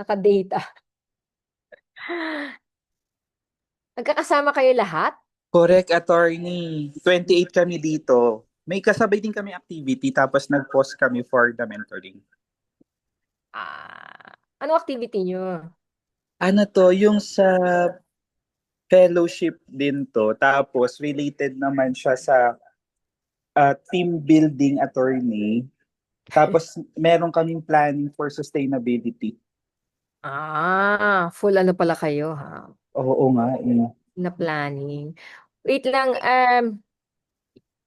Naka-data. Nagkakasama kayo lahat? Correct, attorney. 28 kami dito. May kasabay din kami activity tapos nag-pause kami for the mentoring. Ano activity nyo? Ano to, yung sa fellowship din to. Tapos related naman siya sa team building attorney. Tapos meron kaming planning for sustainability. Full ano pala kayo, ha? Oo nga. Na planning. Wait lang,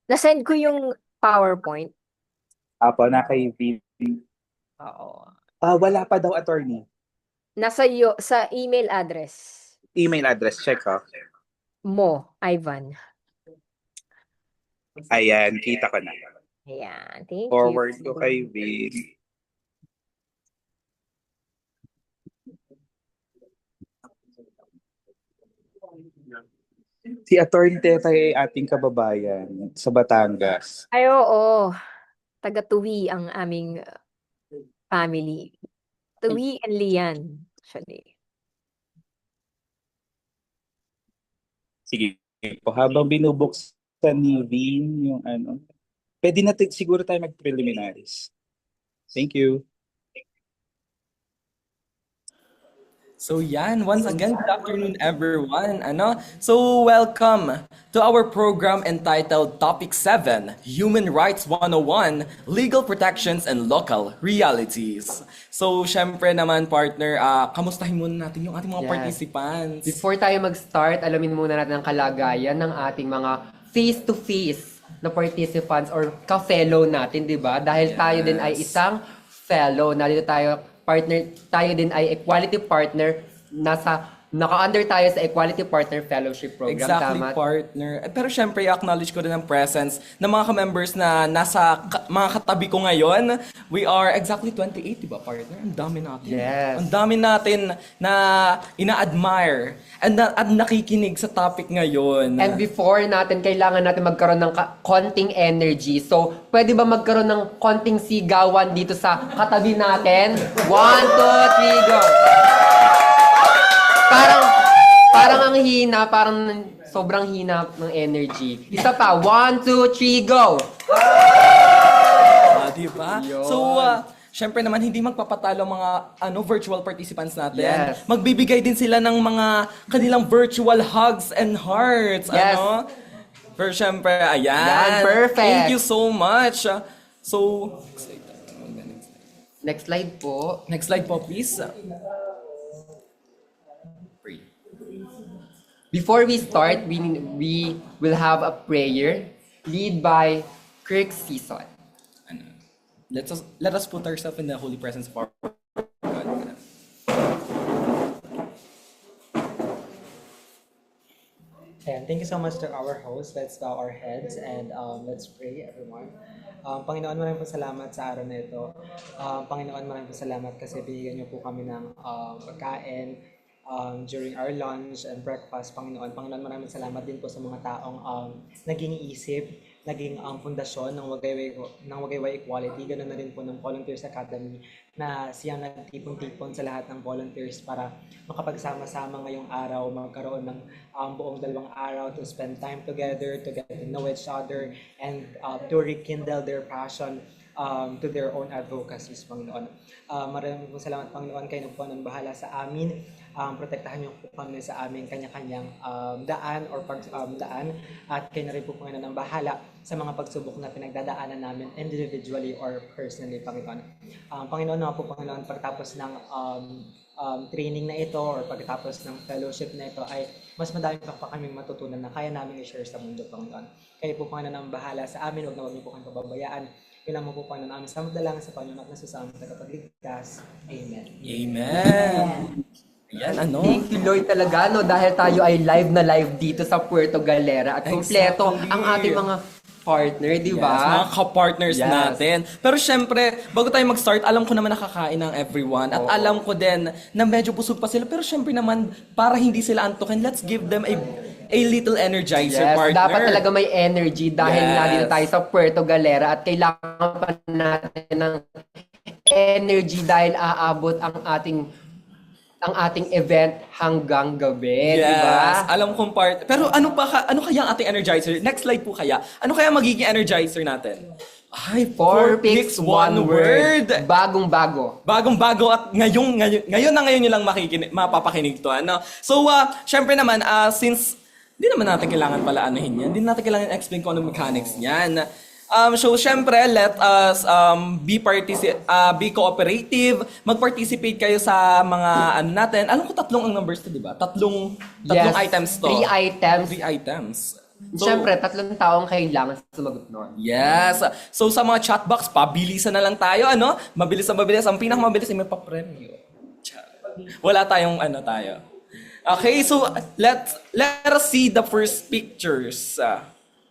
nasend ko yung PowerPoint. Apo, na kay Vin. Oo. Wala pa daw attorney. Nasa sa email address Email address, check ha. mo, Ivan. Ayan, kita ko na. Ayan, thank you. Forward ko kay Vin. Si Attorney Teta ay ating kababayan sa Batangas. Ay, oo. Taga-Tuwi ang aming family. Tuwi and Lian, actually. Sige po, habang binubuksan ni Vin yung ano, pwede na siguro tayo mag-preliminaries. Thank you. So yan, once again, good afternoon everyone. So welcome to our program entitled Topic 7, Human Rights 101, Legal Protections and Local Realities. So syempre naman partner, kamustahin muna natin yung ating mga Yes. participants. Before tayo mag-start, alamin muna natin ang kalagayan ng ating mga face-to-face na participants or ka-fellow natin, di ba? Dahil tayo din ay isang fellow, nandito tayo din ay equality partner, naka-under tayo sa Equality Partner Fellowship Program, Exactly, tama? partner. Pero syempre, i-acknowledge ko din ang presence ng mga ka-members na nasa mga katabi ko ngayon. We are exactly 28, di ba, partner? Ang dami natin. Yes. Ang dami natin na ina-admire at nakikinig sa topic ngayon. And before natin, kailangan natin magkaroon ng konting energy. So, pwede ba magkaroon ng konting sigawan dito sa katabi natin? 1, 2, 3, go! Parang ang hina, parang sobrang hina ng energy. Isa pa, 1, 2, 3, go! Di ba? Yun. So, syempre naman, hindi magpapatalo ang mga virtual participants natin. Yes. Magbibigay din sila ng mga kanilang virtual hugs and hearts. Yes. Pero syempre, ayan. Yan, perfect. Thank you so much. So, Next slide po. next slide po, please. Before we start, we will have a prayer lead by Kirk Season. Let us put ourselves in the holy presence of our God. And thank you so much to our host. Let's bow our heads and let's pray, everyone. Panginoon, maraming po salamat sa araw na ito. Panginoon, maraming po salamat kasi binigyan niyo po kami ng pagkain during our lunch and breakfast. Panginoon, maraming salamat din po sa mga taong naging isip, naging pundasyon ng Wagayway Equality. Ganun na rin po ng Volunteers Academy na siyang nagtipon-tipon sa lahat ng volunteers para makapagsama-sama ngayong araw, magkaroon ng buong 2 araw to spend time together, to get to know each other, and to rekindle their passion to their own advocacies, Panginoon. Maraming po salamat, Panginoon, kayo po nang bahala sa amin. Protektahan niyo po kami sa aming kanya-kanyang daan or daan, at kayo na rin po, Panginoon, ang bahala sa mga pagsubok na pinagdadaanan namin individually or personally, Panginoon. Panginoon, naman po, Panginoon, pagtapos ng training na ito or pagkatapos ng fellowship na ito ay mas madami pa kaming matutunan na kaya namin i-share sa mundo, Panginoon. Kayo po, Panginoon, ang bahala sa amin. Huwag niyo po kami pababayaan. Kailangan mo po, Panginoon, namin sa magdalang sa Panginoon at nasa sa aming tagapagligtas. Amen. Amen. Ayan, Thank you, Lord, talaga, no? Dahil tayo ay live na live dito sa Puerto Galera at kumpleto Exactly. ang ating mga partner, di Yes, ba? mga ka-partners Yes. natin. Pero syempre, bago tayo mag-start, alam ko naman nakakain ng everyone. At alam ko din na medyo busog pa sila. Pero syempre naman, para hindi sila antukin, let's give them a little energizer, Yes, partner. dapat talaga may energy dahil Yes. nandito tayo sa Puerto Galera at kailangan pa natin ng energy dahil aabot ang ating ang ating event hanggang gabi, di Yes, ba? alam kong part. Pero ano kaya ang ating energizer? Next slide po kaya. Ano kaya magiging energizer natin? Ay, Four picks, one word. Bagong-bago. Bagong-bago at ngayon nyo lang mapapakinig to. Ano? So, syempre naman, since hindi naman natin kailangan pala anuhin yan, hindi natin kailangan explain kung ano mechanics niyan. So, syempre, let us be cooperative, mag-participate kayo sa mga ano natin. Alam ko tatlong ang numbers to, di ba? Tatlong items to. 3 items. 3 items. So, Siyempre, 3 taong kailangan sumagot nun. yes. So sa mga chat box, pabilisan na lang tayo, ano? Mabilis na mabilis. Ang pinakamabilis ay may papremyo. Wala tayong ano tayo. Okay, so let us see the first pictures.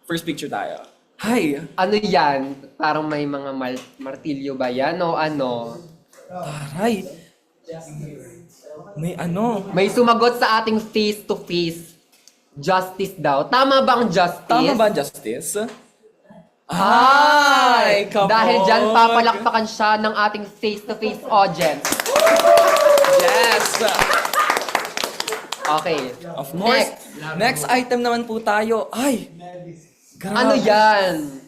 First picture tayo. Hi. Ano yan? Parang may mga martilyo ba yan o ano? Taray. May ano? May sumagot sa ating face-to-face. Justice daw. Tama ba ang justice? Tama ba, Justice? Ay, come Dahil dyan, on. papalakpakan siya ng ating face-to-face audience. Yes. Okay. Of course. Next item naman po tayo. Ay. Grabe. Ano yan?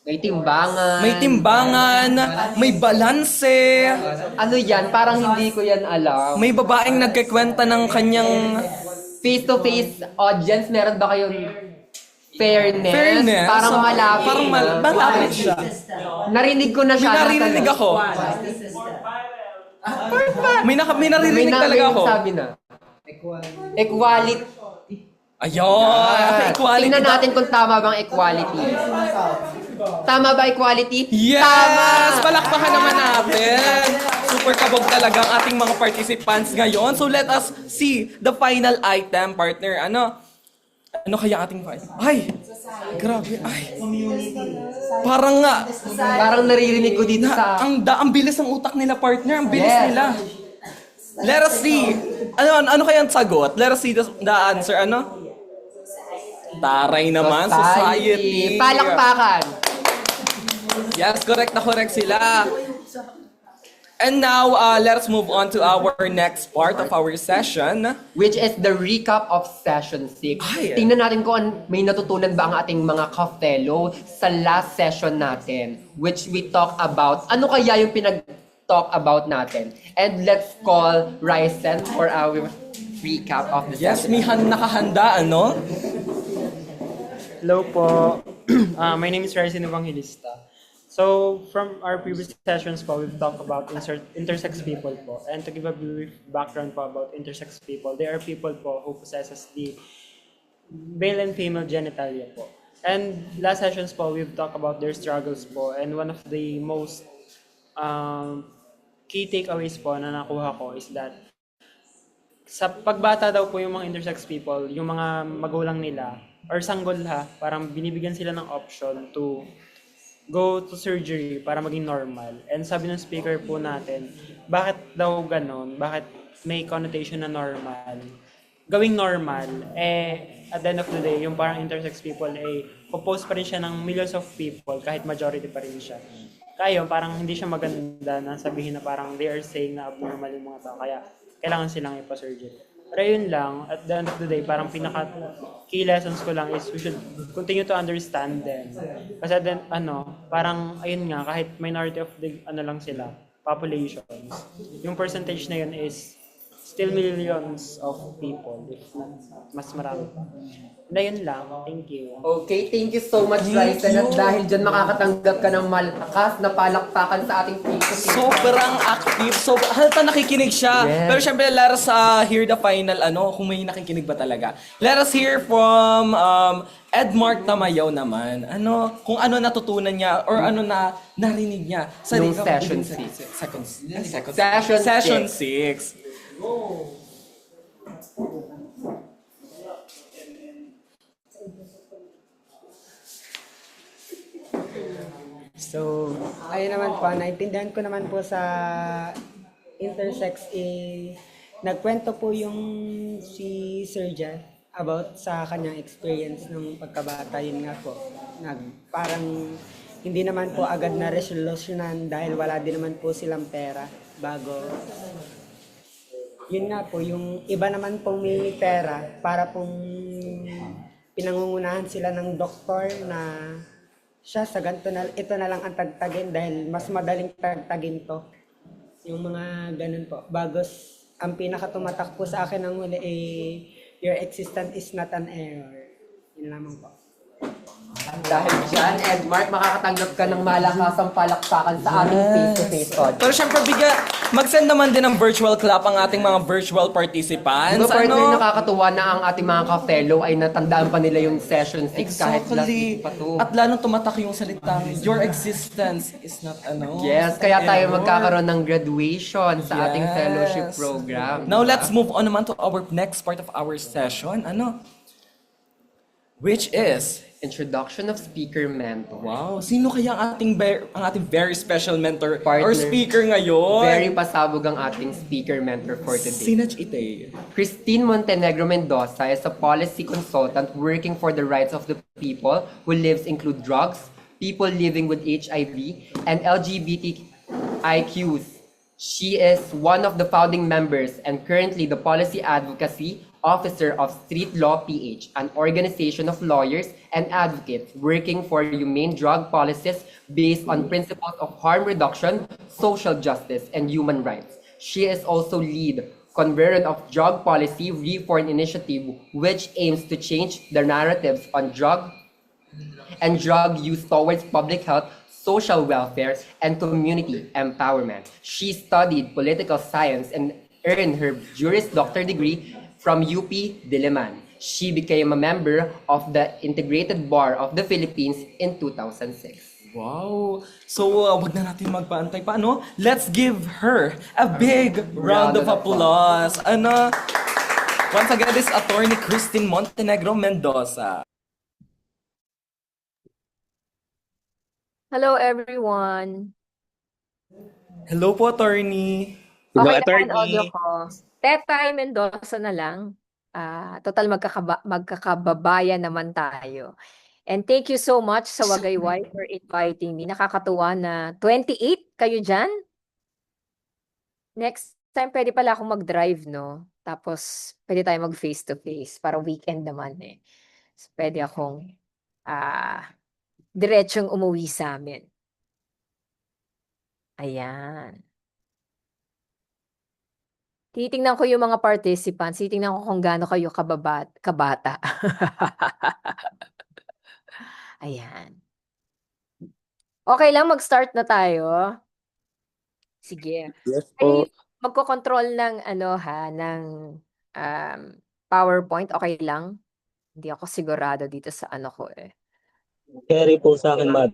May timbangan. May timbangan, may balanse, Ano yan? Parang hindi ko yan alam. may babaeng nagkikwenta ng kanyang Face-to-face audience, meron ba kayong fairness? fairness. Parang malapit. Parang malapit siya. Narinig ko na May siya. narinig ako. May naririnig May talaga ako. sabi na. Equality. Ayun, equality. Tingnan natin kung tama bang equality. Tama ba equality? Yes! Tama! Palakpakan naman natin. Super kabog talaga ang ating mga participants ngayon. So let us see the final item, partner. Ano kaya ating final? Ay! Grabe. Ay. Parang nga. Parang naririnig ko dito sa... Ang bilis ng utak nila, partner. Ang bilis Yes. nila. Let us see. Ano kaya ang sagot? Let us see the answer. Ano? Taray naman, society. Palakpakan. Yes, correct sila. And now, let's move on to our next part of our session. Which is the recap of session 6. Ay. Tingnan natin kung may natutunan ba ang ating mga ka-fellow sa last session natin. Which we talk about, ano kaya yung pinag-talk about natin. And let's call Ryzen for our recap of the Yes, session. Mihan nakahanda, ano? Hello po. My name is Ryzen Evangelista. So, from our previous sessions po, we've talked about intersex people po. And to give a brief background po about intersex people, they are people po who possesses the male and female genitalia po. And last sessions po, we've talked about their struggles po. And one of the most key takeaways po na nakuha ko is that sa pagbata daw po yung mga intersex people, yung mga magulang nila, or sanggol parang binibigyan sila ng option to go to surgery para maging normal. And sabi ng speaker po natin, bakit daw ganon? Bakit may connotation na normal? Gawing normal, at the end of the day, yung parang intersex people, composed pa rin siya ng millions of people kahit majority pa rin siya. Kaya yun, parang hindi siya maganda na sabihin na parang they are saying na abnormal yung mga tao, kaya kailangan silang ipa-surgery. Pero yun lang, at the end of the day, parang pinaka-key lessons ko lang is we should continue to understand them. Kasi then, parang, ayun nga, kahit minority of the, lang sila, populations, yung percentage na yun is still millions of people, if not mas marami pa. Na yun lang, thank you. Okay, thank you so much, Ryzen. At dahil dyan makakatanggap ka ng malakas na palakpakan sa ating face-to-face. Sobrang active. Halata nakikinig siya. Yes. Pero syempre, let us hear the final, kung may nakikinig ba talaga. Let us hear from Edmark Tamayaw naman. Kung ano natutunan niya or ano na narinig niya sa Nung session 6. Session 6. So, ayun naman po, naintindihan ko naman po sa intersex, nagkwento po yung si Sir Jan about sa kanyang experience nung pagkabata. Yun nga po, parang hindi naman po agad na resolusyonan dahil wala din naman po silang pera bago yun nga po, yung iba naman pong may pera para pong pinangungunahan sila ng doktor na siya sa ganito na, ito na lang ang tagtagin dahil mas madaling tagtagin to. Yung mga ganun po. Bagos, ang pinakatumatak po sa akin ng huli ay your existence is not an error. Yun lamang po. Dahil dyan, Edmark, makakatanggap ka ng malakasang palakpakan sa ating face-to-face audience. Pero syempre, mag-send naman din ng virtual clap ang ating mga virtual participants. Diba, partner, Ano? nakakatuwa na ang ating mga ka-fellow ay natandaan pa nila yung session 6 kahit last week pa to. At lalong tumatak yung salitang, your existence is not ano. Yes, kaya tayo magkakaroon ng graduation sa ating Yes. fellowship program. Now diba? let's move on naman to our next part of our session. Ano? Which is, Introduction of speaker mentor. wow, sino kaya ang ating very special mentor Partner. or speaker ngayon? Very pasabog ang ating speaker mentor for today. Sinach ite? Christine Montenegro Mendoza is a policy consultant working for the rights of the people who lives include drugs, people living with HIV, and LGBTIQs. She is one of the founding members and currently the policy advocacy officer of Street Law PH, an organization of lawyers and advocates working for humane drug policies based on principles of harm reduction, social justice, and human rights. She is also lead convener of Drug Policy Reform Initiative, which aims to change the narratives on drug and drug use towards public health, social welfare, and community empowerment. She studied political science and earned her Juris Doctor degree from UP Diliman. She became a member of the Integrated Bar of the Philippines in 2006. Wow. So, wag na natin magpaantay pa, ano? Let's give her a big round of applause. Ano? Once again, this is Attorney Christine Montenegro Mendoza. Hello, everyone. Hello po, Attorney. Hello, Okay naman audio attorney. ko. Tetay Mendoza na lang. Total magkakababayan naman tayo. And thank you so much sa Wagayway for inviting me. Nakakatuwa na 28 kayo dyan. Next time, pwede pala akong mag-drive, no? Tapos, pwede tayo mag-face-to-face para weekend naman eh. So, pwede akong diretsong umuwi sa amin. Ayan. Titingnan ko yung mga participants. Titingnan ko kung gaano kayo kabata. Ayan. Okay lang, mag-start na tayo. Sige. Yes Ay, po. magko-control ng ng PowerPoint, okay lang? Hindi ako sigurado dito sa ano ko eh. Carry po sa akin, Mad.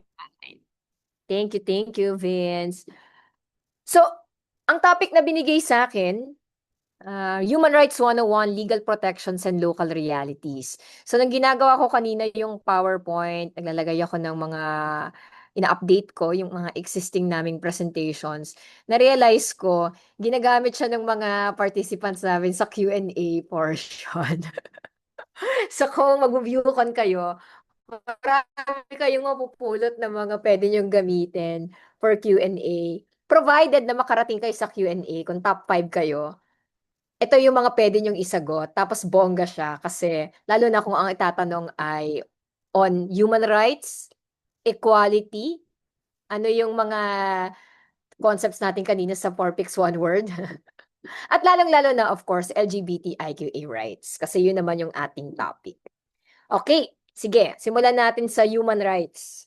Thank you, Vince. So, ang topic na binigay sa akin, Human Rights 101, Legal Protections and Local Realities. So, nang ginagawa ko kanina yung PowerPoint, naglalagay ako ng mga ina-update ko, yung mga existing naming presentations, na-realize ko, ginagamit siya ng mga participants namin sa Q&A portion. So, kung mag-view kon kayo, marami kayong mapupulot na mga pwede nyong gamitin for Q&A. Provided na makarating kayo sa Q&A, kung top 5 kayo, ito yung mga pwede nyong isagot. Tapos bongga siya kasi lalo na kung ang itatanong ay on human rights, equality, ano yung mga concepts natin kanina sa 4 picks 1 word. At lalong-lalo na, of course, LGBTIQA rights. Kasi yun naman yung ating topic. Okay, sige. Simulan natin sa human rights.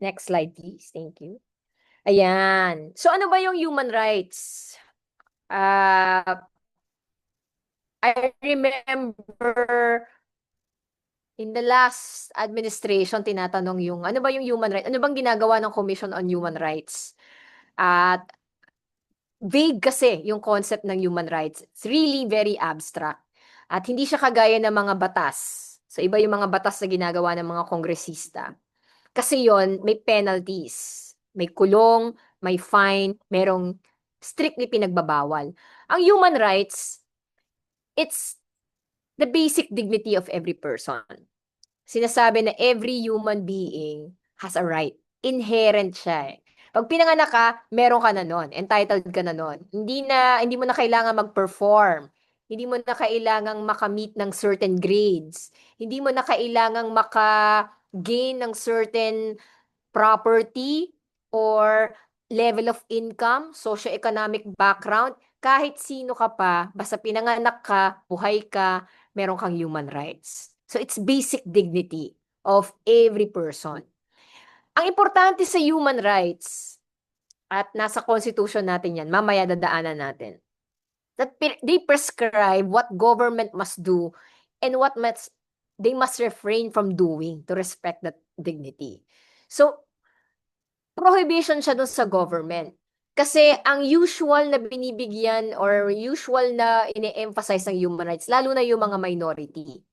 Next slide, please. Thank you. Ayan. So, ano ba yung human rights? I remember in the last administration, tinatanong yung, ano ba yung human rights? Ano bang ginagawa ng Commission on Human Rights? At vague kasi yung concept ng human rights. It's really very abstract. At hindi siya kagaya ng mga batas. So, iba yung mga batas na ginagawa ng mga kongresista. Kasi yon may penalties. May kulong, may fine, merong strictly pinagbabawal. Ang human rights, it's the basic dignity of every person. Sinasabi na every human being has a right. Inherent siya eh. Pag pinanganak ka, meron ka na nun. Entitled ka na nun. Hindi mo na kailangan mag-perform. Hindi mo na kailangang makamit ng certain grades. Hindi mo na kailangang maka-gain ng certain property or level of income, socioeconomic background. Kahit sino ka pa, basta pinanganak ka, buhay ka, meron kang human rights. So it's basic dignity of every person. Ang importante sa human rights, at nasa constitution natin yan, mamaya dadaanan natin, that they prescribe what government must do and what they must refrain from doing to respect that dignity. So, prohibition siya dun sa government. Kasi ang usual na binibigyan or usual na ine-emphasize ng human rights, lalo na yung mga minority.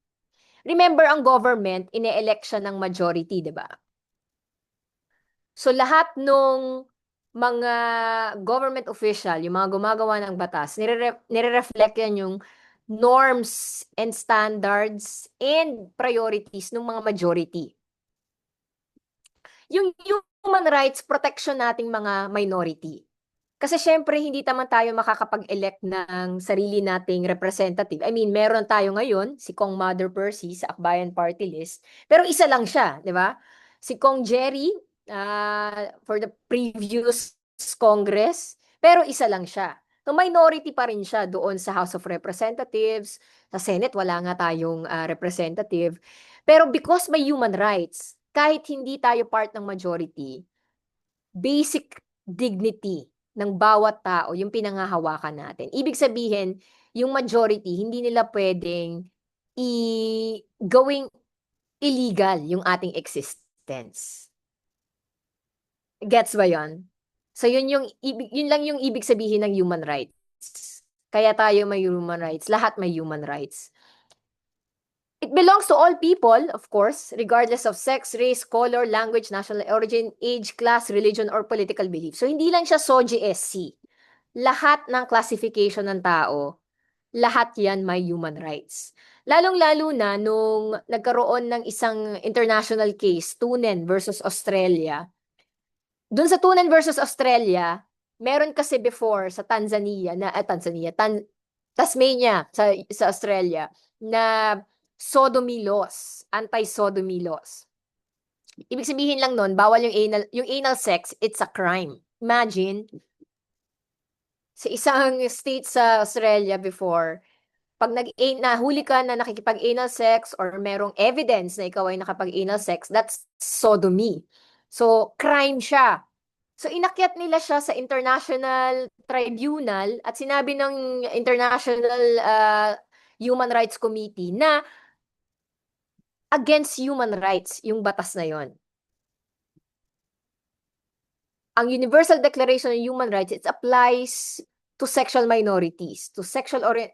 Remember, ang government, ine-elect siya ng majority, di ba? So lahat nung mga government official, yung mga gumagawa ng batas, nire-reflect yan yung norms and standards and priorities ng mga majority. Yung human rights, protection nating mga minority. Kasi syempre, hindi naman tayo makakapag-elect ng sarili nating representative. I mean, meron tayo ngayon, si Kong Mother Percy sa Akbayan Party List, pero isa lang siya, di ba? Si Kong Jerry, for the previous Congress, pero isa lang siya. So minority pa rin siya doon sa House of Representatives, sa Senate wala nga tayong representative. Pero because may human rights, kahit hindi tayo part ng majority, basic dignity ng bawat tao yung pinangahawakan natin. Ibig sabihin, yung majority, hindi nila pwedeng gawing illegal yung ating existence. Gets ba yun? So yun lang yung ibig sabihin ng human rights. Kaya tayo may human rights, lahat may human rights. It belongs to all people, of course, regardless of sex, race, color, language, national origin, age, class, religion, or political belief. So hindi lang siya SOGSC. Lahat ng classification ng tao, lahat yan may human rights. Lalong-lalo na nung nagkaroon ng isang international case, Tunen versus Australia. Doon sa Tunen versus Australia, meron kasi before sa Tasmania sa Australia na sodomy laws, anti-sodomy laws. Ibig sabihin lang nun, bawal yung anal sex, it's a crime. Imagine, sa isang state sa Australia before, pag nahuli ka na nakikipag-anal sex or merong evidence na ikaw ay nakapag-anal sex, that's sodomy. So, crime siya. So, inakyat nila siya sa International Tribunal at sinabi ng International Human Rights Committee na against human rights yung batas na yon. Ang Universal Declaration of Human Rights, it applies to sexual minorities, to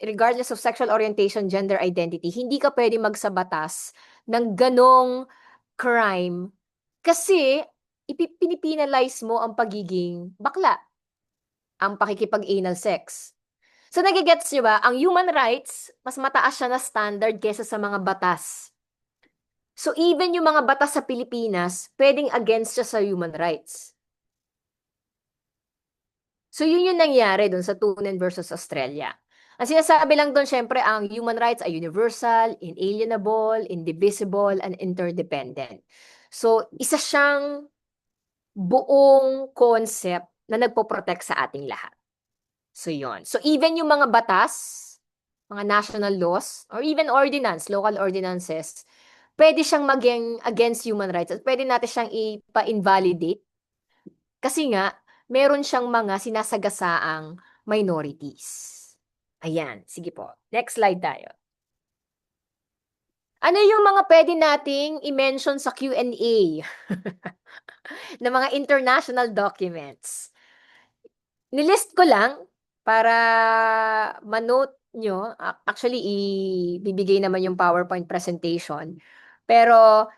regardless of sexual orientation, gender identity. Hindi ka pwede magsabatas ng ganong crime kasi ipinalize mo ang pagiging bakla, ang pakikipag-anal sex. So nagigets nyo ba, ang human rights, mas mataas siya na standard kesa sa mga batas. So even yung mga batas sa Pilipinas, pwedeng against siya sa human rights. So yun yung nangyari doon sa Tunen versus Australia. Ang sinasabi lang doon, syempre, ang human rights ay universal, inalienable, indivisible, and interdependent. So isa siyang buong concept na nagpo-protect sa ating lahat. So yun. So even yung mga batas, mga national laws, or even ordinance, local ordinances, pwede siyang maging against human rights at pwede natin siyang ipa-invalidate kasi nga, meron siyang mga sinasagasaang minorities. Ayan, sige po. Next slide tayo. Ano yung mga pwede nating i-mention sa Q&A na mga international documents? Nilist ko lang para manote nyo. Actually, ibibigay naman yung PowerPoint presentation. Pero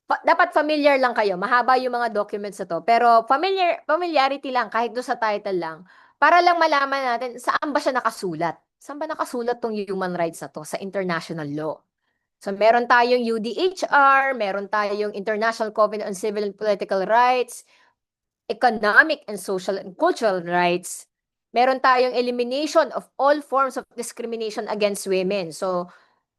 dapat familiar lang kayo. Mahaba yung mga documents na to. Pero familiarity lang, kahit doon sa title lang. Para lang malaman natin, saan ba siya nakasulat? Saan ba nakasulat tong human rights na to? Sa international law. So, meron tayong UDHR, meron tayong International Covenant on Civil and Political Rights, economic and social and cultural rights, meron tayong elimination of all forms of discrimination against women. So,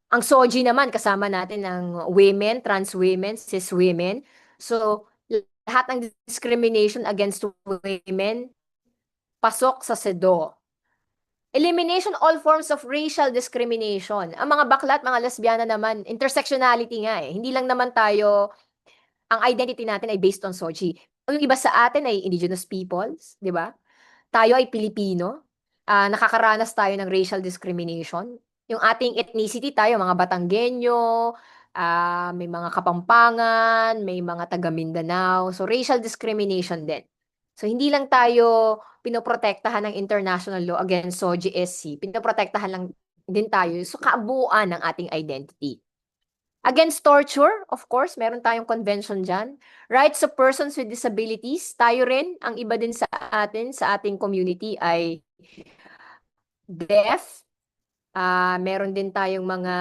ang SOGI naman, kasama natin ang women, trans women, cis women. So, lahat ng discrimination against women, pasok sa CEDAW. Elimination all forms of racial discrimination. Ang mga bakla at mga lesbiana naman, intersectionality nga eh. Hindi lang naman tayo, ang identity natin ay based on SOGI. Yung iba sa atin ay indigenous peoples, di ba? Tayo ay Pilipino. Nakakaranas tayo ng racial discrimination. Yung ating ethnicity tayo, mga Batanggenyo, may mga Kapampangan, may mga taga Mindanao. So, racial discrimination din. So, hindi lang tayo pinoprotektahan ng international law against SOGI-SC. Pinoprotektahan lang din tayo sa kaabuuan ng ating identity. Against torture, of course, meron tayong convention dyan. Rights of persons with disabilities, tayo rin, ang iba din sa atin, sa ating community ay deaf. Meron din tayong mga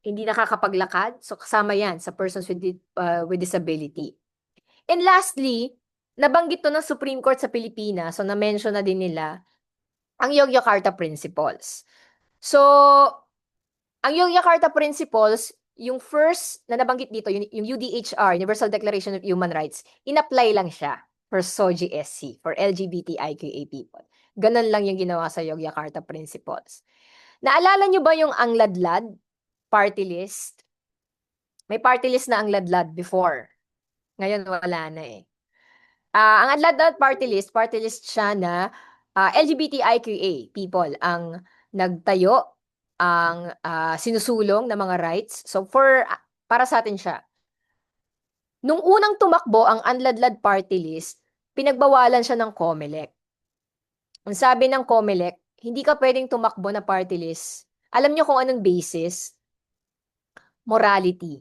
hindi nakakapaglakad. So, kasama yan sa persons with disability. And lastly, nabanggit to ng Supreme Court sa Pilipinas, so na-mention na din nila, ang Yogyakarta Principles. So, ang Yogyakarta Principles, yung first na nabanggit dito, yung UDHR, Universal Declaration of Human Rights, in-apply lang siya for SOGI-SC, for LGBTIQA people. Ganun lang yung ginawa sa Yogyakarta Principles. Naalala nyo ba yung Ang Ladlad party list? May party list na Ang Ladlad before. Ngayon wala na eh. Ang Ang Ladlad party list siya na LGBTIQA people ang nagtayo, ang sinusulong ng mga rights. So para sa atin siya. Nung unang tumakbo ang Unladlad party list, pinagbawalan siya ng COMELEC. Ang sabi ng COMELEC, hindi ka pwedeng tumakbo na party list. Alam niyo kung anong basis? Morality.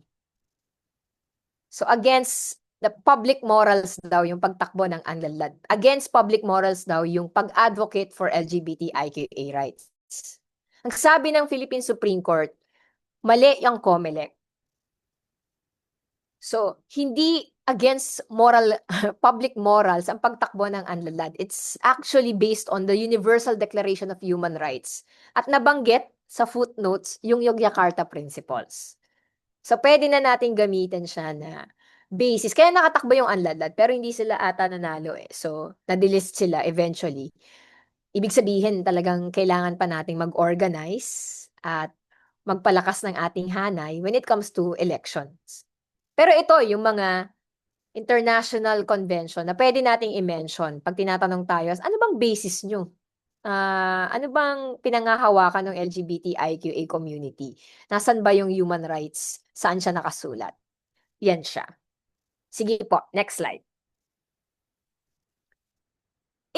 So against the public morals daw yung pagtakbo ng Unladlad. Against public morals daw yung pag-advocate for LGBTIQA rights. Ang sabi ng Philippine Supreme Court, mali yung COMELEC. So, hindi against public morals ang pagtakbo ng Unladlad. It's actually based on the Universal Declaration of Human Rights. At nabanggit sa footnotes yung Yogyakarta Principles. So, pwede na natin gamitin siya na basis. Kaya nakatakbo yung Unladlad, pero hindi sila ata nanalo eh. So, na-delist sila eventually. Ibig sabihin talagang kailangan pa nating mag-organize at magpalakas ng ating hanay when it comes to elections. Pero ito, yung mga international convention na pwede nating i-mention pag tinatanong tayo, ano bang basis nyo? Ano bang pinangahawakan ng LGBTIQA community? Nasaan ba yung human rights? Saan siya nakasulat? Yan siya. Sige po, next slide.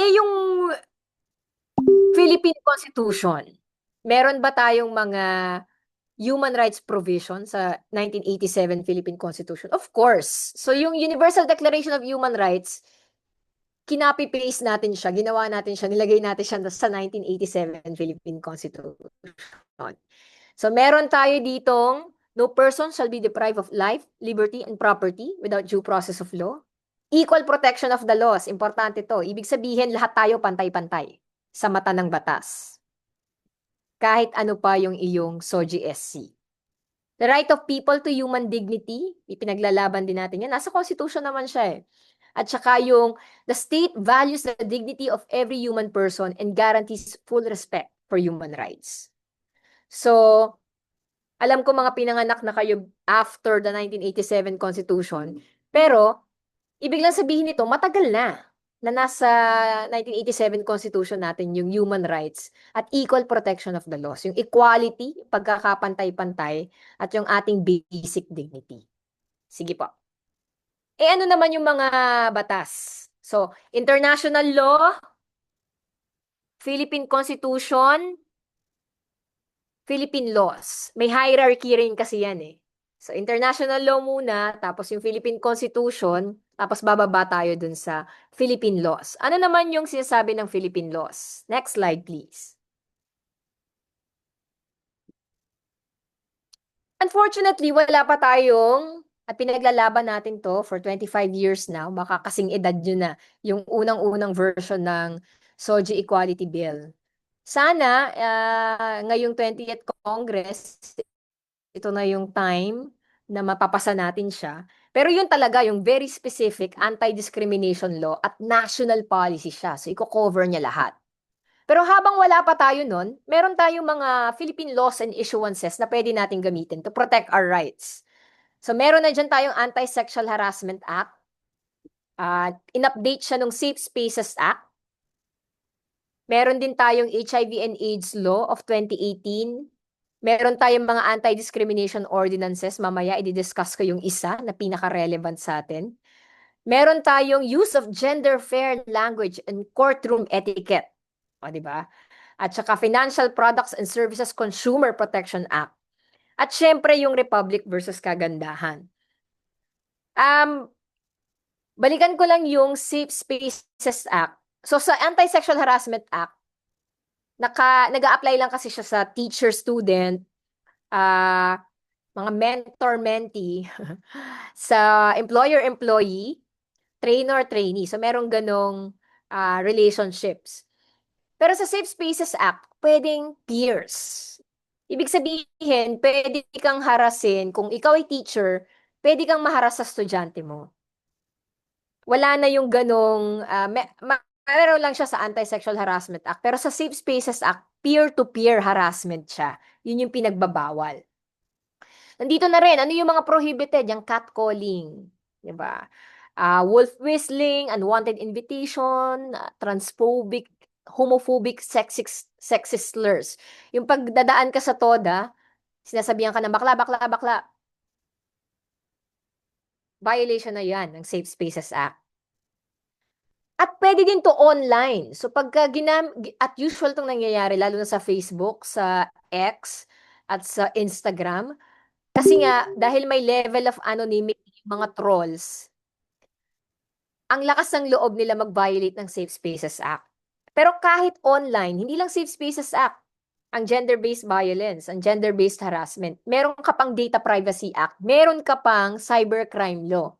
Yung Philippine Constitution, meron ba tayong mga human rights provision sa 1987 Philippine Constitution? Of course. So yung Universal Declaration of Human Rights, kinopy-paste natin siya, ginawa natin siya, nilagay natin siya sa 1987 Philippine Constitution. So meron tayo ditong, no person shall be deprived of life, liberty, and property without due process of law. Equal protection of the laws, importante to. Ibig sabihin, lahat tayo pantay-pantay sa mata ng batas. Kahit ano pa yung iyong SOGI-SC. The right of people to human dignity, ipinaglalaban din natin yan. Nasa Constitution naman siya eh. At saka yung, the state values the dignity of every human person and guarantees full respect for human rights. So, alam ko mga pinanganak na kayo after the 1987 Constitution, pero, ibig lang sabihin nito, matagal na nasa 1987 Constitution natin yung human rights at equal protection of the laws. Yung equality, pagkakapantay-pantay, at yung ating basic dignity. Sige po. Ano naman yung mga batas? So, international law, Philippine Constitution, Philippine laws. May hierarchy rin kasi yan eh. So, international law muna, tapos yung Philippine Constitution, tapos bababa tayo dun sa Philippine laws. Ano naman yung sinasabi ng Philippine laws? Next slide, please. Unfortunately, wala pa tayong at pinaglalaban natin to for 25 years now, baka kasing edad nyo na, yung unang-unang version ng SOGI Equality Bill. Sana ngayong 20th Congress, ito na yung time na mapapasa natin siya. Pero yun talaga, yung very specific anti-discrimination law at national policy siya. So, i-cover niya lahat. Pero habang wala pa tayo nun, meron tayong mga Philippine laws and issuances na pwede natin gamitin to protect our rights. So, meron na dyan tayong Anti-Sexual Harassment Act. In-update siya ng Safe Spaces Act. Meron din tayong HIV and AIDS Law of 2018. Meron tayong mga anti-discrimination ordinances. Mamaya, i-discuss ko yung isa na pinaka-relevant sa atin. Meron tayong use of gender-fair language and courtroom etiquette. O, di ba? At saka Financial Products and Services Consumer Protection Act. At syempre, yung Republic versus Kagandahan. Balikan ko lang yung Safe Spaces Act. So, sa Anti-Sexual Harassment Act, nag-a-apply lang kasi siya sa teacher, student, mga mentor-mentee, sa employer-employee, trainer-trainee. So, merong ganong relationships. Pero sa Safe Spaces Act, pwedeng peers. Ibig sabihin, pwede kang harasin. Kung ikaw ay teacher, pwede kang maharas sa estudyante mo. Wala na yung ganong, meron lang siya sa Anti-Sexual Harassment Act. Pero sa Safe Spaces Act, peer-to-peer harassment siya. Yun yung pinagbabawal. Nandito na rin, ano yung mga prohibited? Yung catcalling, di ba? Wolf whistling, unwanted invitation, transphobic, homophobic, sexist slurs. Yung pagdadaan ka sa TODA, sinasabihan ka ng bakla, bakla, bakla. Violation na yan ng Safe Spaces Act. At pwede din to online. So pagka at usual tong nangyayari, lalo na sa Facebook, sa X, at sa Instagram, kasi nga, dahil may level of anonymity yung mga trolls, ang lakas ng loob nila mag-violate ng Safe Spaces Act. Pero kahit online, hindi lang Safe Spaces Act, ang gender-based violence, ang gender-based harassment, meron ka pang Data Privacy Act, meron ka pang cybercrime law.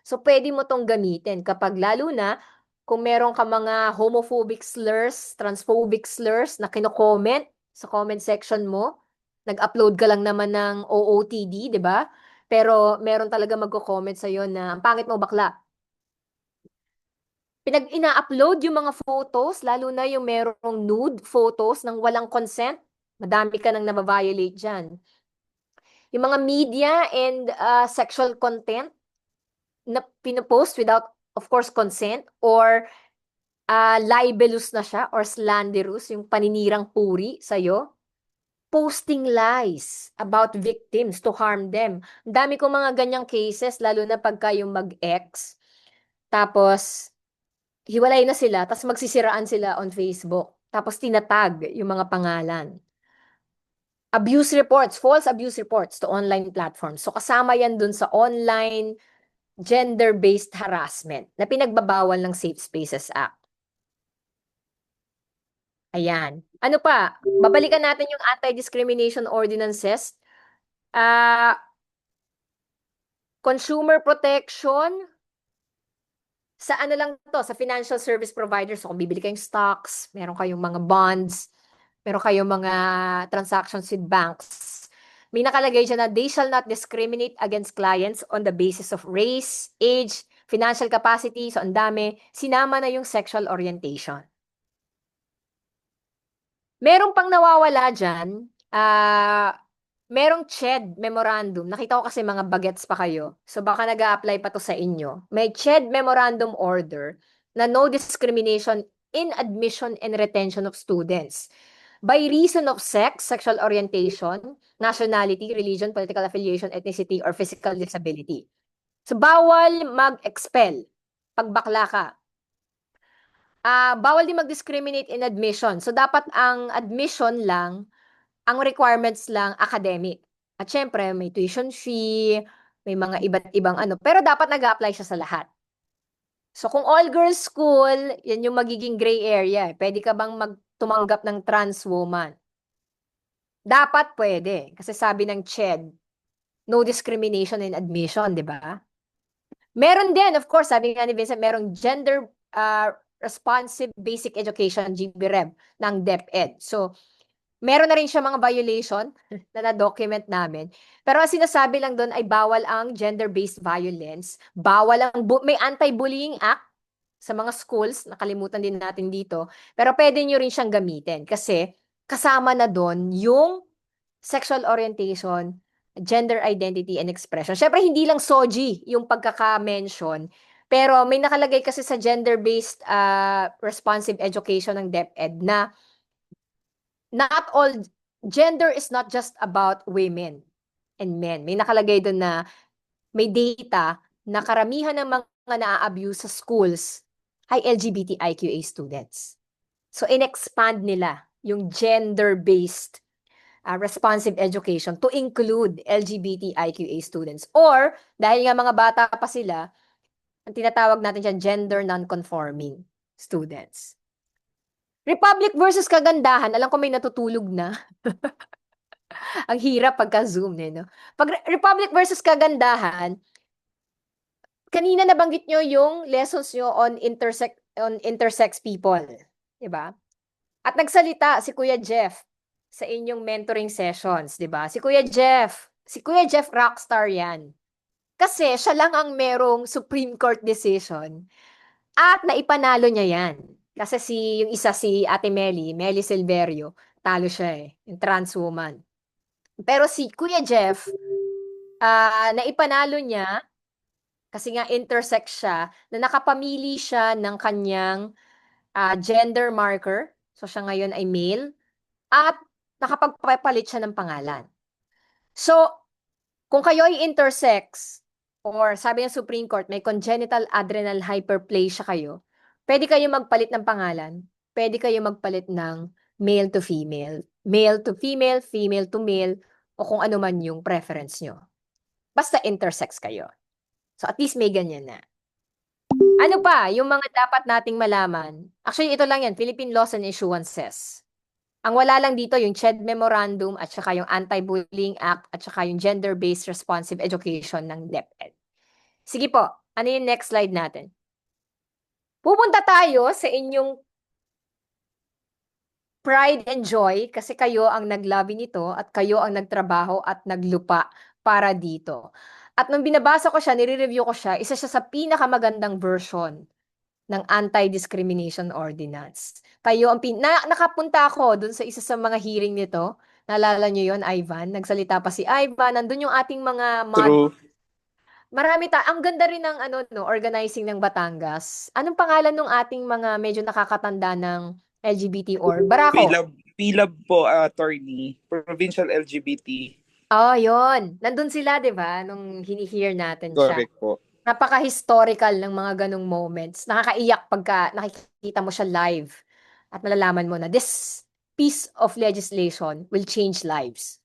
So pwede mo tong gamitin kapag lalo na kung meron ka mga homophobic slurs, transphobic slurs na kino-comment sa comment section mo, nag-upload ka lang naman ng OOTD, di ba? Pero meron talaga magko-comment sa'yo na ang pangit mo bakla. Ina-upload yung mga photos, lalo na yung merong nude photos ng walang consent, madami ka nang nababiolate dyan. Yung mga media and sexual content na pinopost without, of course, consent or libelous na siya or slanderous, yung paninirang puri sa'yo. Posting lies about victims to harm them. Ang dami kong mga ganyang cases, lalo na pagka yung mag-ex. Tapos, hiwalay na sila, tapos magsisiraan sila on Facebook. Tapos tinatag yung mga pangalan. Abuse reports, false abuse reports to online platforms. So kasama yan dun sa online gender-based harassment na pinagbabawal ng Safe Spaces Act. Ayan. Ano pa? Babalikan natin yung anti-discrimination ordinances. Consumer protection, sa ano lang to, sa financial service providers. So kung bibili kayong stocks, meron kayong mga bonds, meron kayong mga transactions with banks. May nakalagay dyan na they shall not discriminate against clients on the basis of race, age, financial capacity. So ang dami, sinama na yung sexual orientation. Merong pang nawawala dyan, merong CHED memorandum. Nakita ko kasi mga bagets pa kayo. So baka nag-a-apply pa to sa inyo. May CHED memorandum order na no discrimination in admission and retention of students by reason of sex, sexual orientation, nationality, religion, political affiliation, ethnicity, or physical disability. So bawal mag-expel pag bakla ka. Bawal din mag-discriminate in admission. So dapat ang admission lang, ang requirements lang academic. At syempre, may tuition fee, may mga iba't ibang ano. Pero dapat nag-a-apply siya sa lahat. So kung all-girls school, yan yung magiging gray area. Pwede ka bang tumanggap ng trans woman? Dapat pwede. Kasi sabi ng CHED, no discrimination in admission, di ba? Meron din, of course, sabi nga ni Vincent, merong gender responsive basic education, GBREB, ng DepEd. So, meron na rin siya mga violation na na-document namin. Pero ang sinasabi lang doon ay bawal ang gender-based violence, bawal ang, may anti-bullying act sa mga schools, nakalimutan din natin dito, pero pwede nyo rin siyang gamitin kasi kasama na doon yung sexual orientation, gender identity and expression. Syempre, hindi lang SOGI yung pagkaka-mention, pero may nakalagay kasi sa gender-based responsive education ng DepEd na not all, gender is not just about women and men. May nakalagay doon na may data na karamihan ng mga na-abuse sa schools ay LGBTIQA students. So, in-expand nila yung gender-based responsive education to include LGBTIQA students. Or, dahil nga mga bata pa sila, ang tinatawag natin dyan, gender non-conforming students. Republic versus kagandahan, alam ko may natutulog na. Ang hirap pagka-Zoom, no? Pag Republic versus kagandahan, kanina nabanggit nyo yung lessons nyo on intersex people. Diba? At nagsalita si Kuya Jeff sa inyong mentoring sessions, diba? Si Kuya Jeff rockstar yan. Kasi siya lang ang merong Supreme Court decision at naipanalo niya yan. Kasi yung isa si Ate Meli Silverio, talo siya yung trans woman. Pero si Kuya Jeff, naipanalo niya kasi nga intersex siya, na nakapamili siya ng kanyang gender marker. So siya ngayon ay male. At nakapagpapalit siya ng pangalan. So, kung kayo ay intersex, or sabi ng Supreme Court, may congenital adrenal hyperplasia kayo, pwede kayo magpalit ng pangalan, pwede kayo magpalit ng male to female, female to male, o kung ano man yung preference nyo. Basta intersex kayo. So, at least may ganyan na. Ano pa, yung mga dapat nating malaman? Actually, ito lang yan, Philippine Laws and Issuances. Ang wala lang dito yung CHED Memorandum at saka yung Anti-Bullying Act at saka yung Gender-Based Responsive Education ng DepEd. Sige po, ano yung next slide natin? Pupunta tayo sa inyong pride and joy kasi kayo ang naglabi nito at kayo ang nagtrabaho at naglupa para dito. At nung binabasa ko siya, nire-review ko siya, isa siya sa pinakamagandang version ng Anti-Discrimination Ordinance. Kayo ang nakapunta ako dun sa isa sa mga hearing nito. Naalala nyo yon, Ivan? Nagsalita pa si Ivan. Nandun yung ating mga True. Marami ang ganda rin ng organizing ng Batangas. Anong pangalan ng ating mga medyo nakakatanda ng LGBT or Barako? PILAB po, attorney. Provincial LGBT. Oh, yon. Nandun sila, 'di ba? Nung hini-hear natin siya. Correct po. Napaka-historical ng mga ganong moments. Nakakaiyak pagka nakikita mo siya live at nalalaman mo na this piece of legislation will change lives.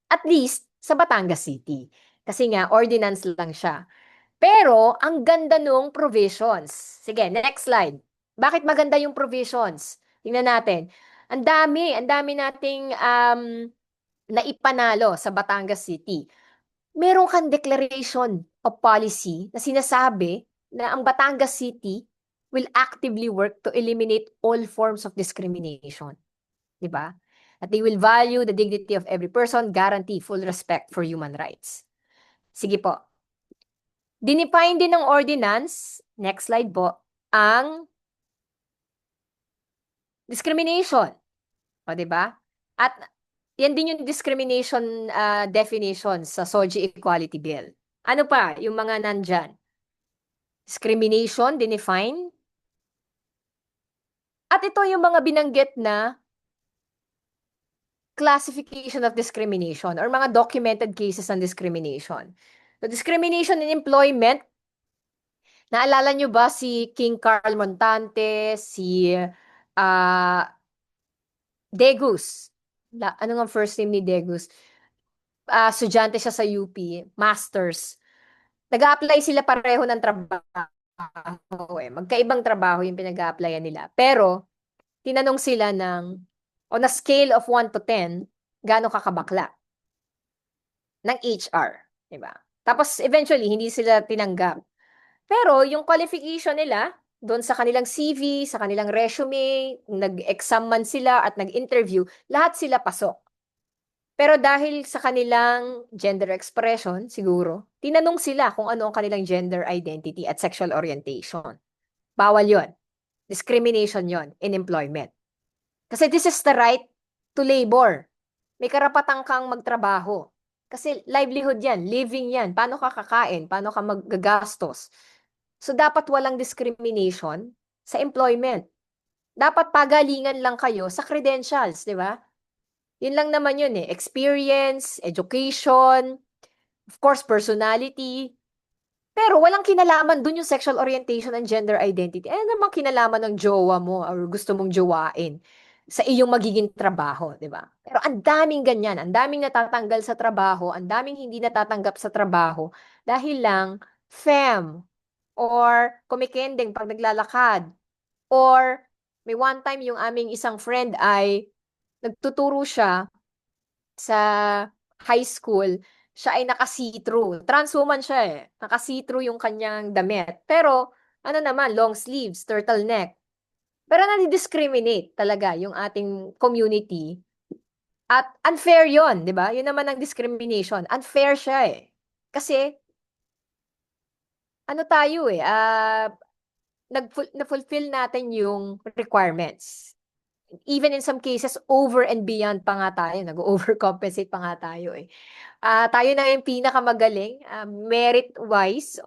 At least sa Batangas City. Kasi nga, ordinance lang siya. Pero, ang ganda nung provisions. Sige, next slide. Bakit maganda yung provisions? Tingnan natin. Ang dami nating naipanalo sa Batangas City. Meron kang declaration of policy na sinasabi na ang Batangas City will actively work to eliminate all forms of discrimination. Diba? At they will value the dignity of every person, guarantee full respect for human rights. Sige po. Dinefine din ng ordinance, next slide po, ang discrimination. O, diba? At yan din yung discrimination definition sa SOGI Equality Bill. Ano pa yung mga nandyan? Discrimination, dinefine. At ito yung mga binanggit na classification of discrimination or mga documented cases ng discrimination. So, discrimination in employment, naalala nyo ba si King Carl Montante, si Degus? Ano nga first name ni Degus? Estudyante siya sa UP, masters. Nag-a-apply sila pareho ng trabaho. Magkaibang trabaho yung pinag-a-applyan nila. Pero, tinanong sila on a scale of 1 to 10, gaano kakabakla ng HR. 'Di ba? Tapos eventually, hindi sila tinanggap. Pero yung qualification nila, doon sa kanilang CV, sa kanilang resume, nag-exam man sila at nag-interview, lahat sila pasok. Pero dahil sa kanilang gender expression, siguro, tinanong sila kung ano ang kanilang gender identity at sexual orientation. Bawal yon. Discrimination yon in employment. Kasi this is the right to labor. May karapatan kang magtrabaho. Kasi livelihood yan, living yan. Paano ka kakain? Paano ka maggagastos? So, dapat walang discrimination sa employment. Dapat pagalingan lang kayo sa credentials, di ba? Yun lang naman yun eh. Experience, education, of course, personality. Pero walang kinalaman dun yung sexual orientation and gender identity. Ano namang kinalaman ng jowa mo or gusto mong jowain sa iyong magiging trabaho, di ba? Pero ang daming ganyan, ang daming natatanggal sa trabaho, ang daming hindi natatanggap sa trabaho dahil lang fem or kumikending pag naglalakad or may one time yung aming isang friend ay nagtuturo siya sa high school, siya ay naka-see-through. Trans woman siya eh. Naka-see-through yung kanyang damit. Pero, ano naman, long sleeves, turtleneck. Pero nadi-discriminate talaga yung ating community. At unfair yon, di ba? Yun naman ang discrimination. Unfair siya eh. Kasi, ano tayo eh, na-fulfill natin yung requirements. Even in some cases, over and beyond pa nga tayo. Nag-overcompensate pa nga tayo eh. Tayo na yung pinakamagaling, merit-wise,